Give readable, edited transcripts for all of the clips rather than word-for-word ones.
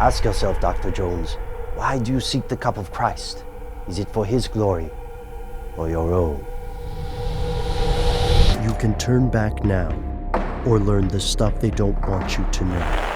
Ask yourself, Dr. Jones, why do you seek the cup of Christ? Is it for his glory or your own? You can turn back now or learn the stuff they don't want you to know.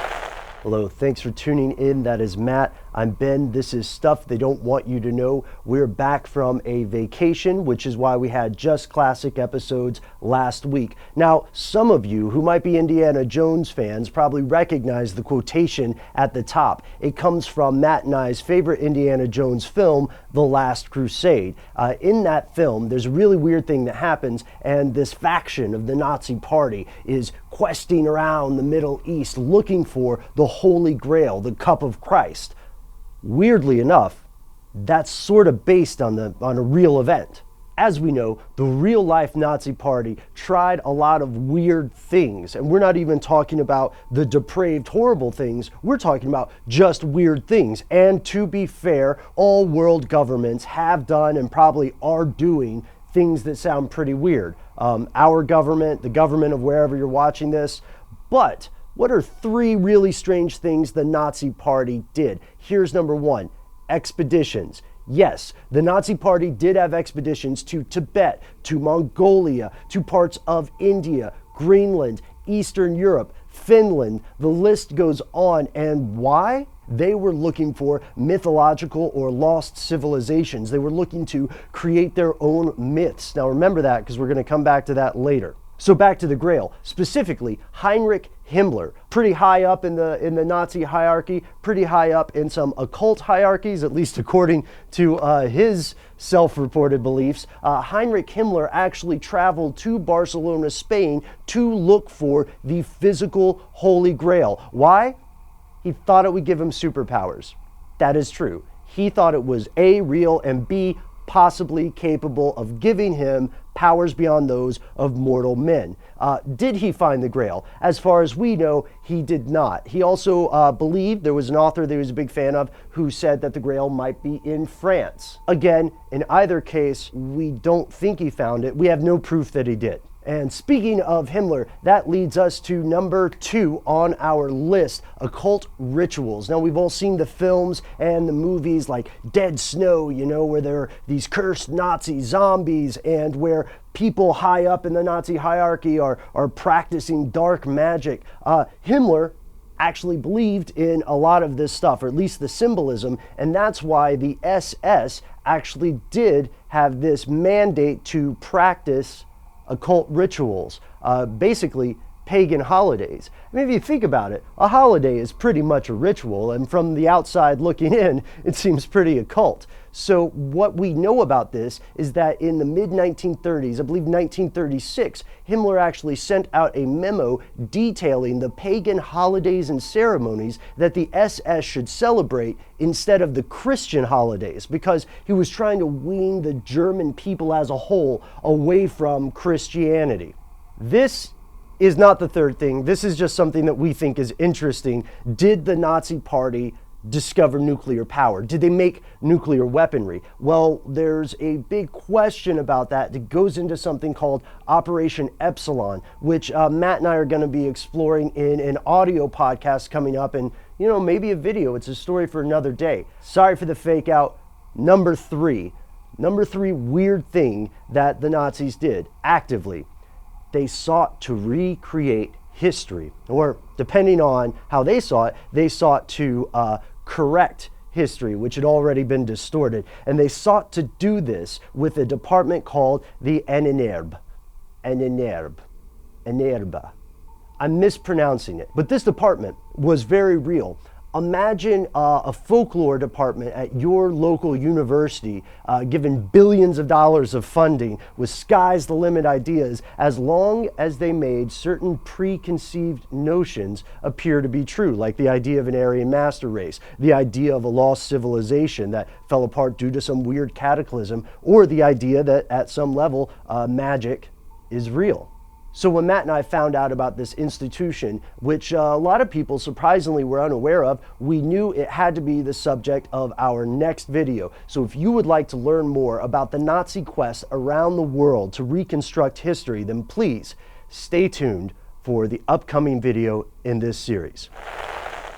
Hello, thanks for tuning in. That is Matt. I'm Ben. This is Stuff They Don't Want You to Know. We're back from a vacation, which is why we had just classic episodes last week. Now, some of you who might be Indiana Jones fans probably recognize the quotation at the top. It comes from Matt and I's favorite Indiana Jones film, The Last Crusade. In that film, there's a really weird thing that happens, and this faction of the Nazi Party is questing around the Middle East looking for the Holy Grail, the cup of Christ. Weirdly enough, that's sort of based on a real event. As we know, the real-life Nazi Party tried a lot of weird things, and we're not even talking about the depraved, horrible things. We're talking about just weird things. And to be fair, all world governments have done and probably are doing things that sound pretty weird. Our government, the government of wherever you're watching this. But what are three really strange things the Nazi Party did? Here's number one: expeditions. Yes, the Nazi Party did have expeditions to Tibet, to Mongolia, to parts of India, Greenland, Eastern Europe, Finland. The list goes on. And why? They were looking for mythological or lost civilizations. They were looking to create their own myths. Now remember that, because we're going to come back to that later. So back to the Grail, specifically Heinrich Himmler, pretty high up in the Nazi hierarchy, pretty high up in some occult hierarchies, at least according to his self-reported beliefs. Heinrich Himmler actually traveled to Barcelona, Spain, to look for the physical Holy Grail. Why? He thought it would give him superpowers. That is true. He thought it was A, real, and B, possibly capable of giving him powers beyond those of mortal men. Did he find the Grail? As far as we know, he did not. He also believed, there was an author that he was a big fan of who said that the Grail might be in France. Again, in either case, we don't think he found it. We have no proof that he did. And speaking of Himmler, that leads us to number 2 on our list: occult rituals. Now, we've all seen the films and the movies like Dead Snow, where there are these cursed Nazi zombies and where people high up in the Nazi hierarchy are practicing dark magic. Himmler actually believed in a lot of this stuff, or at least the symbolism, and that's why the SS actually did have this mandate to practice occult rituals, basically pagan holidays. I mean, if you think about it, a holiday is pretty much a ritual, and from the outside looking in, it seems pretty occult. So what we know about this is that in the mid-1930s, I believe 1936, Himmler actually sent out a memo detailing the pagan holidays and ceremonies that the SS should celebrate instead of the Christian holidays, because he was trying to wean the German people as a whole away from Christianity. This is not the third thing. This is just something that we think is interesting. Did the Nazi Party discover nuclear power? Did they make nuclear weaponry? Well, there's a big question about that. It goes into something called Operation Epsilon, which Matt and I are going to be exploring in an audio podcast coming up, and maybe a video. It's a story for another day. Sorry for the fake out. Number three weird thing that the Nazis did actively: they sought to recreate history, or depending on how they saw it, they sought to correct history, which had already been distorted. And they sought to do this with a department called the NNRB. I'm mispronouncing it, but this department was very real. Imagine a folklore department at your local university given billions of dollars of funding with sky's the limit ideas, as long as they made certain preconceived notions appear to be true, like the idea of an Aryan master race, the idea of a lost civilization that fell apart due to some weird cataclysm, or the idea that at some level magic is real. So when Matt and I found out about this institution, which a lot of people surprisingly were unaware of, we knew it had to be the subject of our next video. So if you would like to learn more about the Nazi quest around the world to reconstruct history, then please stay tuned for the upcoming video in this series.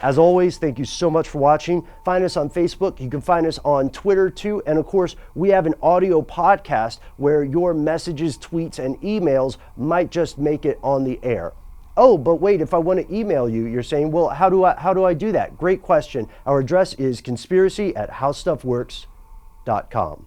As always, thank you so much for watching. Find us on Facebook. You can find us on Twitter too. And of course, we have an audio podcast where your messages, tweets, and emails might just make it on the air. Oh, but wait, if I want to email you, you're saying, well, how do I do that? Great question. Our address is conspiracy@howstuffworks.com.